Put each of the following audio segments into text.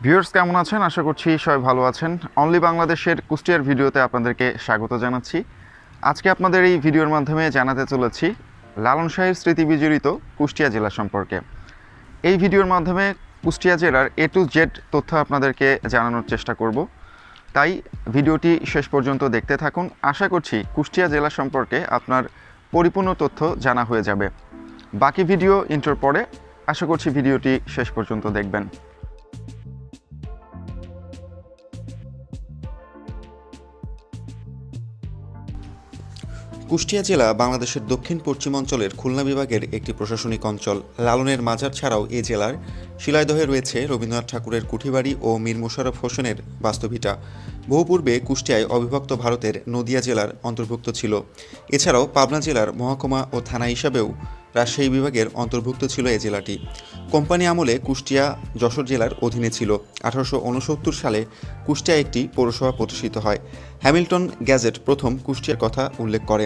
Viewers কেমন আছেন? আশা করছি সবাই ভালো আছেন। অনলি বাংলাদেশের কুষ্টিয়ার ভিডিওতে আপনাদেরকে স্বাগত জানাচ্ছি। আজকে আপনাদের এই ভিডিওর মাধ্যমে জানাতে চলেছি লালন শাহের স্মৃতি বিজড়িত কুষ্টিয়া জেলা সম্পর্কে। এই ভিডিওর মাধ্যমে কুষ্টিয়া জেলার A to Z তথ্য আপনাদেরকে জানানোর চেষ্টা করব। তাই ভিডিওটি শেষ পর্যন্ত দেখতে থাকুন। আশা করছি কুষ্টিয়া জেলা সম্পর্কে আপনার পরিপূর্ণ তথ্য জানা হয়ে যাবে। বাকি ভিডিও ইন্ট্রোর পরে আশা করছি ভিডিওটি শেষ পর্যন্ত দেখবেন। কুষ্টিয়া জেলা বাংলাদেশের দক্ষিণ পশ্চিমাঞ্চলের খুলনা বিভাগের একটি প্রশাসনিক অঞ্চল। লালনের মাজার ছাড়াও এ জেলার শিলাইদহে রয়েছে রবীন্দ্রনাথ ঠাকুরের কুঠিবাড়ি ও মীর মোশাররফ হোসেনের বাস্তুভিটা। বহু পূর্বে কুষ্টিয়ায় অবিভক্ত ভারতের নদিয়া জেলার অন্তর্ভুক্ত ছিল। এছাড়াও পাবনা জেলার মহকুমা ও থানা হিসাবেও রাজশাহী বিভাগের অন্তর্ভুক্ত ছিল এ জেলাটি। কোম্পানি আমলে কুষ্টিয়া যশোর জেলার অধীনে ছিল। 1869 সালে কুষ্টিয়া একটি পৌরসভা প্রতিষ্ঠিত হয়। হ্যামিল্টন গ্যাজেট প্রথম কুষ্টিয়ার কথা উল্লেখ করে।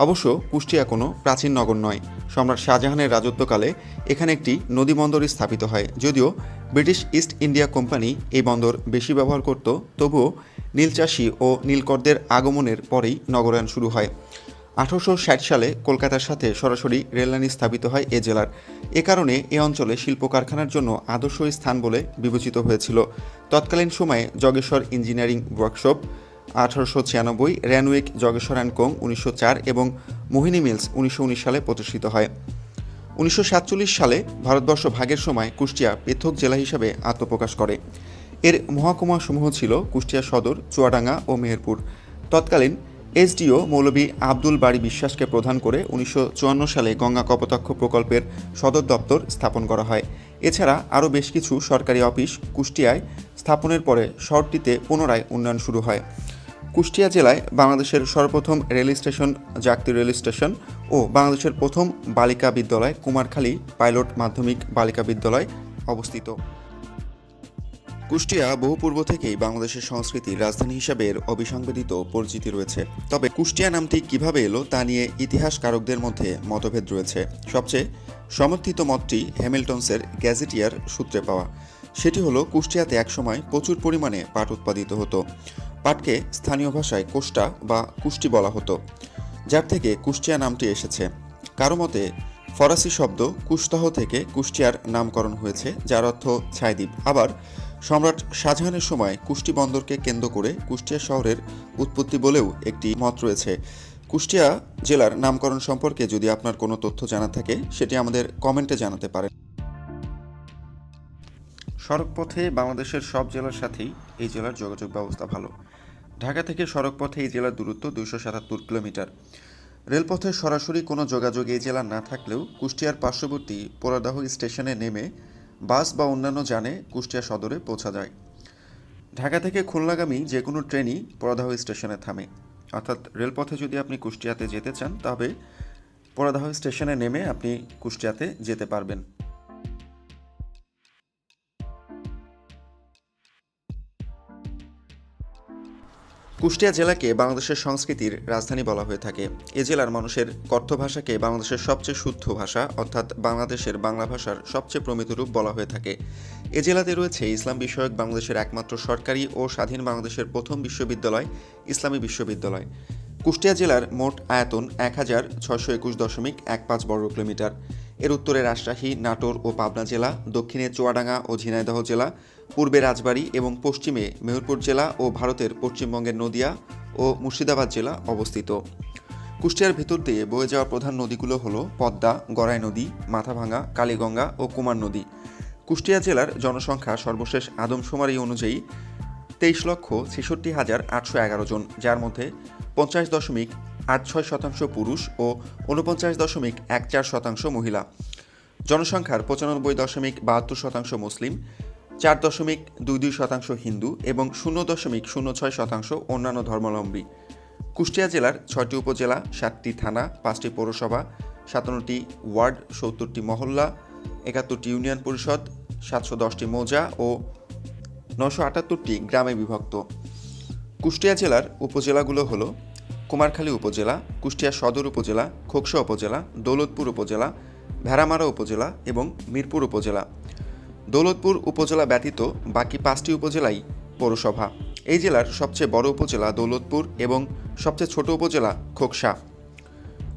অবশ্য কুষ্টিয়া কোনো প্রাচীন নগর নয়। সম্রাট শাহজাহানের রাজত্বকালে এখানে একটি নদী বন্দরই স্থাপিত হয়। যদিও ব্রিটিশ ইস্ট ইন্ডিয়া কোম্পানি এই বন্দর বেশি ব্যবহার করত, তবুও নীলচাষী ও নীলকরদের আগমনের পরেই নগরায়ণ শুরু হয়। 1860 সালে কলকাতার সাথে সরাসরি রেললাইন স্থাপিত হয় এ জেলার। এ কারণে এ অঞ্চলে শিল্প কারখানার জন্য আদর্শ স্থান বলে বিবেচিত হয়েছিল। তৎকালীন সময়ে জগেশ্বর ইঞ্জিনিয়ারিং ওয়ার্কশপ 1896, র্যানউইক জগেশ্বর অ্যান্ড কোং 1904 এবং মোহিনী মিলস 1919 সালে প্রতিষ্ঠিত হয়। 1947 সালে ভারতবর্ষ ভাগের সময় কুষ্টিয়া পৃথক জেলা হিসাবে আত্মপ্রকাশ করে। এর মহকুমা সমূহ ছিল কুষ্টিয়া সদর, চুয়াডাঙ্গা ও মেহেরপুর। তৎকালীন এসডিও মৌলভী আব্দুল বারী বিশ্বাসকে প্রধান করে 1954 সালে গঙ্গা কপোতাক্ষ প্রকল্পের সদর দপ্তর স্থাপন করা হয়। এছাড়া আরও বেশ কিছু সরকারি অফিস কুষ্টিয়ায় স্থাপনের পরে শহরটিতে পুনরায় উন্নয়ন শুরু হয়। কুষ্টিয়া জেলায় বাংলাদেশের সর্বপ্রথম rail station Jagati rail station ও বাংলাদেশের প্রথম বালিকা বিদ্যালয় কুমারখালী পাইলট মাধ্যমিক বালিকা বিদ্যালয় অবস্থিত। কুষ্টিয়া বহু পূর্ব থেকেই বাংলাদেশের সংস্কৃতির রাজধানী হিসাবে এর অবিসংবাদিত পরিচিতি রয়েছে। তবে কুষ্টিয়া নামটি কিভাবে এলো তা নিয়ে ইতিহাসকারকদের মধ্যে মতভেদ রয়েছে। সবচেয়ে সমর্থিত মতটি হ্যামিল্টনসের গ্যাজেটিয়ার সূত্রে পাওয়া। সেটি হলো কুষ্টিয়াতে একসময় প্রচুর পরিমাণে পাট উৎপাদিত হতো। পাটকে স্থানীয় ভাষায় কোষ্টা বা কুষ্টি বলা হতো, যার থেকে কুষ্টিয়া নামটি এসেছে। কারো মতে ফরাসি শব্দ কুস্তাহ থেকে কুষ্টিয়ার নামকরণ হয়েছে, যার অর্থ ছাইদ্বীপ। আবার সম্রাট শাহজাহানের সময় কুষ্টি বন্দরকে কেন্দ্র করে কুষ্টিয়া শহরের উৎপত্তি বলেও একটি মত রয়েছে। কুষ্টিয়া জেলার নামকরণ সম্পর্কে যদি আপনার কোনো তথ্য জানা থাকে সেটি আমাদের কমেন্টে জানাতে পারেন। সড়কপথে বাংলাদেশের সব জেলার সাথেই এই জেলার যোগাযোগ ব্যবস্থা ভালো। ঢাকা থেকে সড়কপথে এই জেলার দূরত্ব 277 কিলোমিটার। রেলপথে সরাসরি কোনো যোগাযোগ এই জেলার না থাকলেও কুষ্টিয়ার পার্শ্ববর্তী পোড়াদাহ স্টেশনে নেমে বাস বা অন্যান্য যানে কুষ্টিয়া সদরে পৌঁছা যায়। ঢাকা থেকে খুলনাগামী যে কোনো ট্রেনই পোড়াদাহ স্টেশনে থামে। অর্থাৎ রেলপথে যদি আপনি কুষ্টিয়াতে যেতে চান তবে পোড়াদাহ স্টেশনে নেমে আপনি কুষ্টিয়াতে যেতে পারবেন। কুষ্টিয়া জেলাকে বাংলাদেশের সংস্কৃতির রাজধানী বলা হয়ে থাকে। এ জেলার মানুষের কথ্য ভাষাকে বাংলাদেশের সবচেয়ে শুদ্ধ ভাষা অর্থাৎ বাংলাদেশের বাংলা ভাষার সবচেয়ে প্রমিত রূপ বলা হয়ে থাকে। এ জেলাতে রয়েছে ইসলাম বিষয়ক বাংলাদেশের একমাত্র সরকারি ও স্বাধীন বাংলাদেশের প্রথম বিশ্ববিদ্যালয়, ইসলামী বিশ্ববিদ্যালয়। কুষ্টিয়া জেলার মোট আয়তন 1621.15 বর্গ কিলোমিটার। এর উত্তরে রাজশাহী, নাটোর ও পাবনা জেলা, দক্ষিণে চুয়াডাঙ্গা ও ঝিনাইদহ জেলা, পূর্বে রাজবাড়ী এবং পশ্চিমে মেহেরপুর জেলা ও ভারতের পশ্চিমবঙ্গের নদিয়া ও মুর্শিদাবাদ জেলা অবস্থিত। কুষ্টিয়ার ভেতর দিয়ে বয়ে যাওয়া প্রধান নদীগুলো হলো পদ্মা, গড়াই নদী, মাথাভাঙা, কালীগঙ্গা ও কুমার নদী। কুষ্টিয়া জেলার জনসংখ্যা সর্বশেষ আদমশুমারি অনুযায়ী 23,66,811 জন, যার মধ্যে 50.86% পুরুষ ও 49.14% মহিলা। জনসংখ্যার 95.72% মুসলিম, 4.22% হিন্দু এবং 0.06% অন্যান্য ধর্মাবলম্বী। কুষ্টিয়া জেলার 6টি উপজেলা, 7টি থানা, 5টি পৌরসভা, 57টি ওয়ার্ড, 70টি মহল্লা, 71টি ইউনিয়ন পরিষদ, 710টি মৌজা ও 978টি গ্রামে বিভক্ত। কুষ্টিয়া জেলার উপজেলাগুলো হলো কুমারখালী উপজেলা, কুষ্টিয়া সদর উপজেলা, খোকসা উপজেলা, দৌলতপুর উপজেলা, ভেড়ামারা উপজেলা এবং মিরপুর উপজেলা। দৌলতপুর উপজেলা ব্যতীত বাকি 5টি উপজেলাই পৌরসভা। এই জেলার সবচেয়ে বড় উপজেলা দৌলতপুর এবং সবচেয়ে ছোট উপজেলা খোকসা।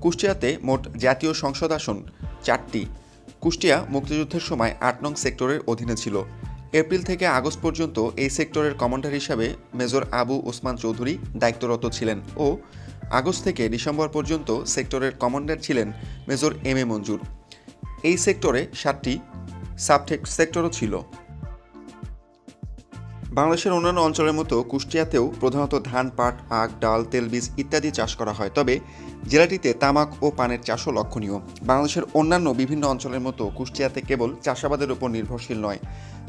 কুষ্টিয়াতে মোট জাতীয় সংসদ আসন 4টি। কুষ্টিয়া মুক্তিযুদ্ধের সময় 8 নং সেক্টরের অধীনে ছিল। এপ্রিল থেকে আগস্ট পর্যন্ত এই সেক্টরের কমান্ডার হিসাবে মেজর আবু ওসমান চৌধুরী দায়িত্বরত ছিলেন ও আগস্ট থেকে ডিসেম্বর পর্যন্ত সেক্টরের কমান্ডার ছিলেন মেজর এম এ মঞ্জুর। এই সেক্টরে 7টি সাব সেক্টরও ছিল। বাংলাদেশের অন্যান্য অঞ্চলের মতো কুষ্টিয়াতেও প্রধানত ধান, পাট, আখ, ডাল, তেলবীজ ইত্যাদি চাষ করা হয়, তবে জেলাটিতে তামাক ও পানের চাষও লক্ষণীয়। বাংলাদেশের অন্যান্য বিভিন্ন অঞ্চলের মতো কুষ্টিয়াতে কেবল চাষাবাদের উপর নির্ভরশীল নয়,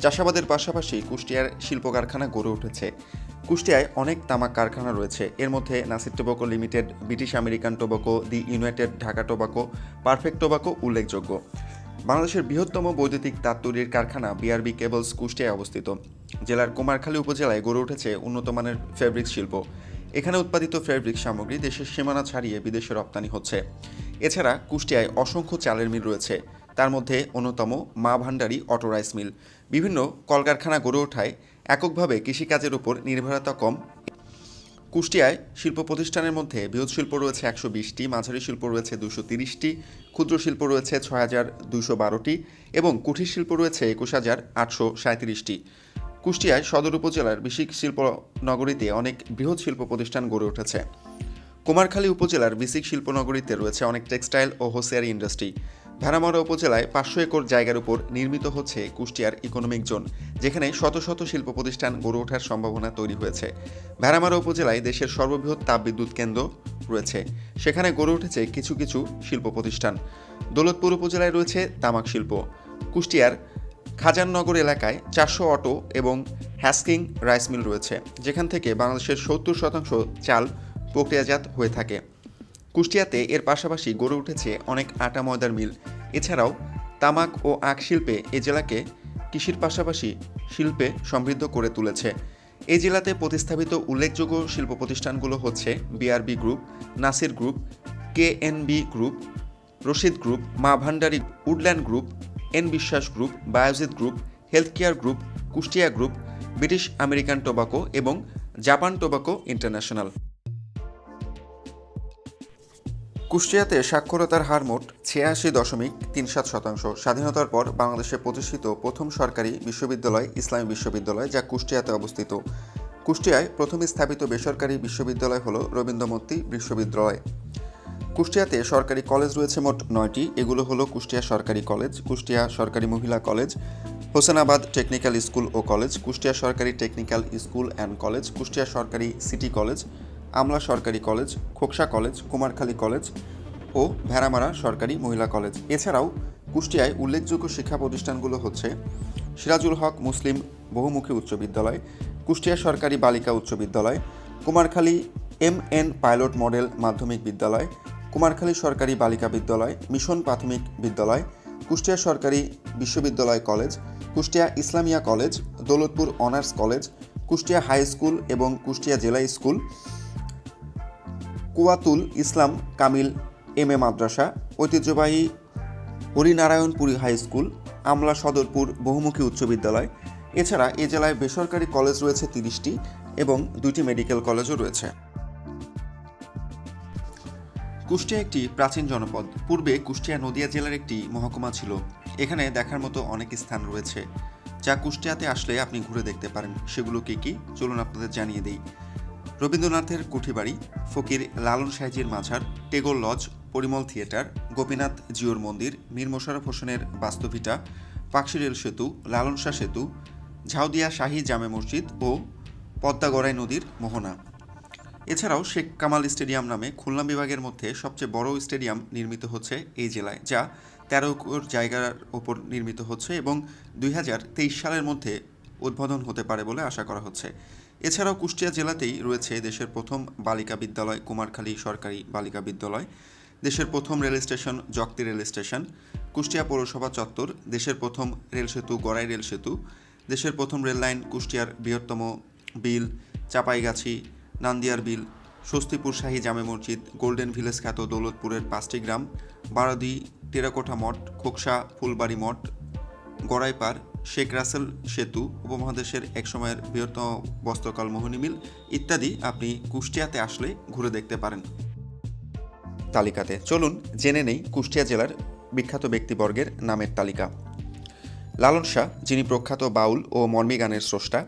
চাষাবাদের পাশাপাশি কুষ্টিয়ার শিল্প কারখানা গড়ে উঠেছে। কুষ্টিয়ায় অনেক তামাক কারখানা রয়েছে। এর মধ্যে Nasir tobacco limited, British American tobacco, the United Dhaka tobacco, perfect tobacco উল্লেখযোগ্য। বাংলাদেশের বৃহত্তম বৈদ্যুতিক তার তৈরির কারখানা বিআরবি কেবলস কুষ্টিয়ায় অবস্থিত। জেলার কুমারখালী উপজেলায় গড়ে উঠেছে উন্নত মানের ফেব্রিক শিল্প। এখানে উৎপাদিত ফেব্রিক সামগ্রী দেশের সীমানা ছাড়িয়ে বিদেশে রপ্তানি হচ্ছে। এছাড়া কুষ্টিয়ায় অসংখ্য চালের মিল রয়েছে, তার মধ্যে অন্যতম মা ভান্ডারী অটো রাইস মিল। বিভিন্ন কলকারখানা গড়ে ওঠায় এককভাবে কৃষিকাজের উপর নির্ভরতা কম। কুষ্টিয়ায় শিল্প প্রতিষ্ঠানের মধ্যে বৃহৎ শিল্প রয়েছে 120টি, মাঝারি শিল্প রয়েছে 230টি, ক্ষুদ্র শিল্প রয়েছে 6212টি এবং কুঠির শিল্প রয়েছে 21837টি। কুষ্টিয়ায় সদর উপজেলার বিসিক শিল্প নগরীতে অনেক বৃহৎ শিল্প প্রতিষ্ঠান গড়ে উঠেছে। কুমারখালী উপজেলার বিসিক শিল্পনগরীতে রয়েছে অনেক টেক্সটাইল ও হোসিয়ারি ইন্ডাস্ট্রি। ভেড়ামারা উপজেলায় 500 একর জায়গার উপর নির্মিত হচ্ছে কুষ্টিয়ার ইকোনমিক জোন, যেখানে শত শত শিল্প প্রতিষ্ঠান গড়ে ওঠার সম্ভাবনা তৈরি হয়েছে। ভেড়ামারা উপজেলায় দেশের সর্ববৃহৎ তাপবিদ্যুৎ কেন্দ্র রয়েছে, সেখানে গড়ে উঠেছে কিছু কিছু শিল্প প্রতিষ্ঠান। দৌলতপুর উপজেলায় রয়েছে তামাক শিল্প। কুষ্টিয়ার খাজাননগর এলাকায় 400 অটো এবং হ্যাস্কিং রাইস মিল রয়েছে, যেখান থেকে বাংলাদেশের 70% চাল প্রক্রিয়াজাত হয়ে থাকে। কুষ্টিয়াতে এর পাশাপাশি গড়ে উঠেছে অনেক আটা ময়দার মিল। এছাড়াও তামাক ও আখ শিল্পে এ জেলাকে কৃষির পাশাপাশি শিল্পে সমৃদ্ধ করে তুলেছে। এই জেলাতে প্রতিস্থাপিত উল্লেখযোগ্য শিল্প প্রতিষ্ঠানগুলো হচ্ছে BRB group, Nasir group, KNB group, Rashid group, Maa Bhandari, Woodland group, N Biswas group, Biojit group, health care group, Kushtia group, British American Tobacco এবং জাপান টোবাকো ইন্টারন্যাশনাল। কুষ্টিয়াতে সাক্ষরতার হার মোট 86.37%। স্বাধীনতার পর বাংলাদেশে প্রতিষ্ঠিত প্রথম সরকারি বিশ্ববিদ্যালয় ইসলামী বিশ্ববিদ্যালয়, যা কুষ্টিয়াতে অবস্থিত। কুষ্টিয়ায় প্রথম স্থাপিত বেসরকারি বিশ্ববিদ্যালয় হল রবীন্দ্রমূর্তি বিশ্ববিদ্যালয়। কুষ্টিয়াতে সরকারি কলেজ রয়েছে মোট 9টি। এগুলো হলো কুষ্টিয়া সরকারি কলেজ, কুষ্টিয়া সরকারি মহিলা কলেজ, হোসেনাবাদ টেকনিক্যাল স্কুল ও কলেজ, কুষ্টিয়া সরকারি technical school and college, Kushtia সরকারি সিটি কলেজ, আমলা সরকারি college, Khoksa college, Kumarkhali college ও ভেড়ামারা সরকারি মহিলা কলেজ। এছাড়াও কুষ্টিয়ায় উল্লেখযোগ্য শিক্ষা প্রতিষ্ঠানগুলো হচ্ছে সিরাজুল হক মুসলিম বহুমুখী উচ্চ বিদ্যালয়, কুষ্টিয়া সরকারি বালিকা উচ্চ বিদ্যালয়, কুমারখালী MN পাইলট মডেল মাধ্যমিক বিদ্যালয়, কুমারখালী সরকারি বালিকা বিদ্যালয়, মিশন প্রাথমিক বিদ্যালয়, কুষ্টিয়া সরকারি বিশ্ববিদ্যালয় college, Kushtia Islamia college, Daulatpur honours college, Kushtia high school এবং কুষ্টিয়া জেলা স্কুল, কুয়াতুল ইসলাম কামিল MA মাদ্রাসা, ঐতিহ্যবাহী হরিনারায়ণপুরী হাই স্কুল, আমলা সদরপুর বহুমুখী উচ্চ বিদ্যালয়। এছাড়া এ জেলায় বেসরকারি কলেজ রয়েছে 30টি এবং 2টি মেডিকেল কলেজও রয়েছে। কুষ্টিয়া একটি প্রাচীন জনপদ। পূর্বে কুষ্টিয়া নদিয়া জেলার একটি মহকুমা ছিল। এখানে দেখার মতো অনেক স্থান রয়েছে, যা কুষ্টিয়াতে আসলে আপনি ঘুরে দেখতে পারেন। সেগুলো কি কি চলুন আপনাদের জানিয়ে দেই। রবীন্দ্রনাথের কুঠিবাড়ি, ফকির লালন সাইজির মাঝার, টেগোর লজ, পরিমল থিয়েটার, গোপীনাথ জিওর মন্দির, মীর মোশাররফ হোসেনের বাস্তুভিটা, পাকশি রেল সেতু, লালন শাহ সেতু, ঝাউদিয়া শাহী জামে মসজিদ ও পদ্মা-গড়াই নদীর মোহনা। এছাড়াও শেখ কামাল স্টেডিয়াম নামে খুলনা বিভাগের মধ্যে সবচেয়ে বড় স্টেডিয়াম নির্মিত হচ্ছে এই জেলায়, যা 13 একর জায়গার ওপর নির্মিত হচ্ছে এবং 2023 সালের মধ্যে উদ্বোধন হতে পারে বলে আশা করা হচ্ছে। এছাড়াও কুষ্টিয়া জেলাতেই রয়েছে দেশের প্রথম বালিকা বিদ্যালয় কুমারখালী সরকারি বালিকা বিদ্যালয়, দেশের প্রথম rail station জগতি rail station, Kushtia পৌরসভা চত্বর, দেশের প্রথম রেল সেতু গড়াই রেল সেতু, দেশের প্রথম রেল লাইন কুষ্টিয়ার বৃহত্তম বিল, চাপাইগাছি, নান্দিয়ার বিল, স্বস্তিপুর শাহী জামে মসজিদ, গোল্ডেন ভিলেজ খ্যাত দৌলতপুরের 5টি গ্রাম, বারদি, টেরাকোঠা মঠ, খোকসা ফুলবাড়ি মঠ, গড়াইপাড়, শেখ রাসেল সেতু, উপমহাদেশের একসময়ের বৃহত্তম বস্ত্রকল মোহিনী মিল ইত্যাদি আপনি কুষ্টিয়াতে আসলে ঘুরে দেখতে পারেন। তালিকাতে চলুন জেনে নেই কুষ্টিয়া জেলার বিখ্যাত ব্যক্তিবর্গের নামের তালিকা। লালন শাহ, যিনি প্রখ্যাত বাউল ও মর্মী গানের স্রষ্টা।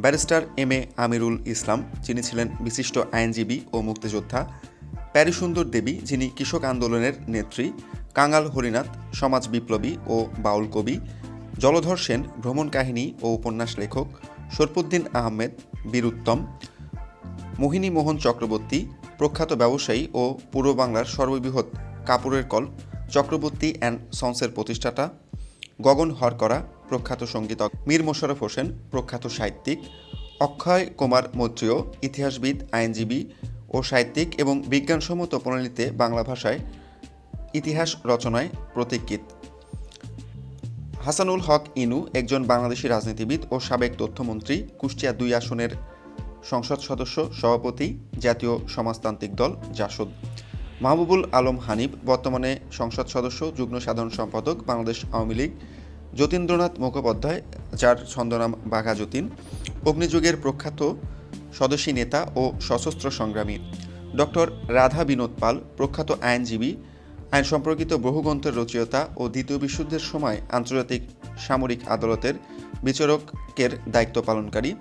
Barrister M A. আমিরুল ইসলাম, যিনি ছিলেন বিশিষ্ট আইনজীবী ও মুক্তিযোদ্ধা। প্যারীসুন্দর দেবী, যিনি কৃষক আন্দোলনের নেত্রী। কাঙাল হরিনাথ, সমাজ বিপ্লবী ও বাউল কবি। জলধর সেন, ভ্রমণ কাহিনী ও উপন্যাস লেখক। শরফুদ্দীন আহমেদ, বীরুত্তম। মোহিনী মোহন চক্রবর্তী, প্রখ্যাত ব্যবসায়ী ও পূর্ব বাংলার সর্ববৃহৎ কাপড়ের কল চক্রবর্তী অ্যান্ড সন্সের প্রতিষ্ঠাতা। গগন হরকরা, প্রখ্যাত সঙ্গীতজ্ঞ। মীর মোশাররফ হোসেন, প্রখ্যাত সাহিত্যিক। অক্ষয় কুমার মৈত্রেয়, ইতিহাসবিদ, আইনজীবী ও সাহিত্যিক এবং বিজ্ঞানসম্মত প্রণালীতে বাংলা ভাষায় ইতিহাস রচনায় প্রতীকীত। হাসানুল হক ইনু, একজন বাংলাদেশি রাজনীতিবিদ ও সাবেক তথ্যমন্ত্রী, কুষ্টিয়া 2 আসনের সংসদ সদস্য, সভাপতি, জাতীয় সমাজতান্ত্রিক দল জাসদ। মাহবুবুল আলম হানিফ, বর্তমানে সংসদ সদস্য, যুগ্ম সাধারণ সম্পাদক, বাংলাদেশ আওয়ামী লীগ। যতীন্দ্রনাথ মুখোপাধ্যায়, যার ছদ্মনাম বাঘা যতীন, অগ্নিযুগের প্রখ্যাত স্বদেশী নেতা ও সশস্ত্র সংগ্রামী। ডক্টর রাধা বিনোদ পাল, প্রখ্যাত আইনজীবী, আইন সম্পর্কিত বহু গ্রন্থের রচয়িতা ও দ্বিতীয় বিশ্বযুদ্ধের সময় আন্তর্জাতিক সামরিক আদালতের বিচারকের দায়িত্ব পালনকারী।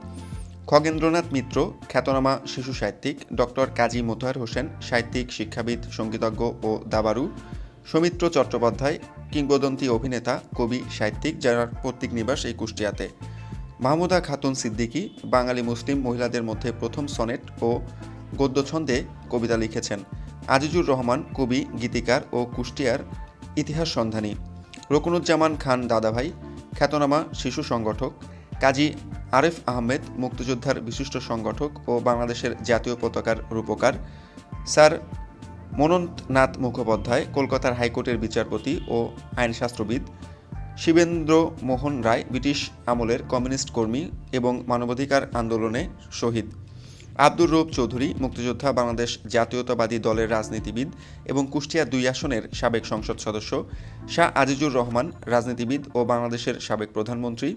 খগেন্দ্রনাথ মিত্র, খ্যাতনামা শিশু সাহিত্যিক। ডক্টর কাজী মোতাহার হোসেন, সাহিত্যিক, শিক্ষাবিদ, সঙ্গীতজ্ঞ ও দাবারু। সৌমিত্র চট্টোপাধ্যায়, কিংবদন্তি অভিনেতা, কবি, সাহিত্যিক, যার পৈতৃক নিবাস এই কুষ্টিয়াতে। মাহমুদা খাতুন সিদ্দিকী, বাঙালি মুসলিম মহিলাদের মধ্যে প্রথম সনেট ও গদ্য ছন্দে কবিতা লিখেছেন। আজিজুর রহমান, কবি, গীতিকার ও কুষ্টিয়ার ইতিহাস সন্ধানী। রকুনুজ্জামান খান দাদাভাই, খ্যাতনামা শিশু সংগঠক। কাজী আরেফ আহমেদ, মুক্তিযোদ্ধার বিশিষ্ট সংগঠক ও বাংলাদেশের জাতীয় পতাকার রূপকার। স্যার মনন্তনাথ মুখোপাধ্যায়, কলকাতার হাইকোর্টের বিচারপতি ও আইনশাস্ত্রবিদ। শিবেন্দ্র মোহন রায়, ব্রিটিশ আমলের কমিউনিস্ট কর্মী এবং মানবাধিকার আন্দোলনে শহীদ। আব্দুর রউফ চৌধুরী, মুক্তিযোদ্ধা, বাংলাদেশ জাতীয়তাবাদী দলের রাজনীতিবিদ এবং কুষ্টিয়া 2 আসনের সাবেক সংসদ সদস্য। শাহ আজিজুর রহমান, রাজনীতিবিদ ও বাংলাদেশের সাবেক প্রধানমন্ত্রী।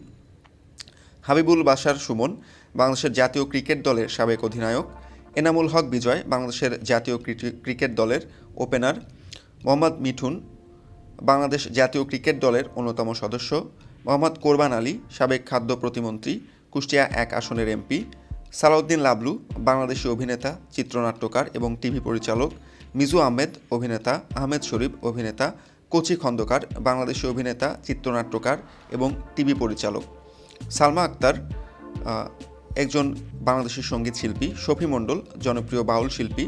হাবিবুল বাশার সুমন, বাংলাদেশের জাতীয় ক্রিকেট দলের সাবেক অধিনায়ক। এনামুল হক বিজয়, বাংলাদেশের জাতীয় ক্রিকেট দলের ওপেনার। মোহাম্মদ মিঠুন, বাংলাদেশ জাতীয় ক্রিকেট দলের অন্যতম সদস্য। মোহাম্মদ কোরবান আলী, সাবেক খাদ্য প্রতিমন্ত্রী, কুষ্টিয়া 1 আসনের এমপি। সালাউদ্দিন লাবলু, বাংলাদেশি অভিনেতা, চিত্রনাট্যকার এবং টিভি পরিচালক। মিজু আহমেদ, অভিনেতা। আহমেদ শরীফ, অভিনেতা। কচি খন্দকার, বাংলাদেশি অভিনেতা, চিত্রনাট্যকার এবং টিভি পরিচালক। সালমা আক্তার, একজন বাংলাদেশি সঙ্গীত শিল্পী। শফি মণ্ডল, জনপ্রিয় বাউল শিল্পী।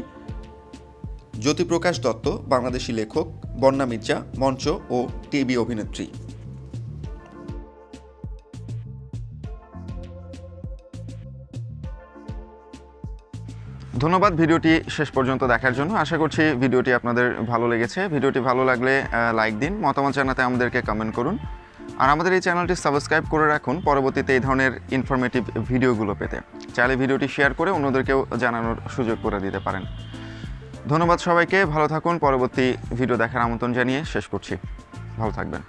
জ্যোতিপ্রকাশ দত্ত, বাংলাদেশি লেখক। বন্যা মির্জা, মঞ্চ ও টিভি অভিনেত্রী। ধন্যবাদ ভিডিওটি শেষ পর্যন্ত দেখার জন্য। আশা করছি ভিডিওটি আপনাদের ভালো লেগেছে। ভিডিওটি ভালো লাগলে লাইক দিন, মতামত জানাতে আমাদেরকে কমেন্ট করুন। আর আমাদের এই চ্যানেলটি সাবস্ক্রাইব করে রাখুন পরবর্তীতে এই ধরনের ইনফরমেটিভ ভিডিওগুলো পেতে। চাইলে ভিডিওটি শেয়ার করে অন্যদেরকেও জানানোর সুযোগ করে দিতে পারেন। ধন্যবাদ সবাইকে, ভালো থাকুন। পরবর্তী ভিডিও দেখার আমন্ত্রণ জানিয়ে শেষ করছি। ভালো থাকবেন।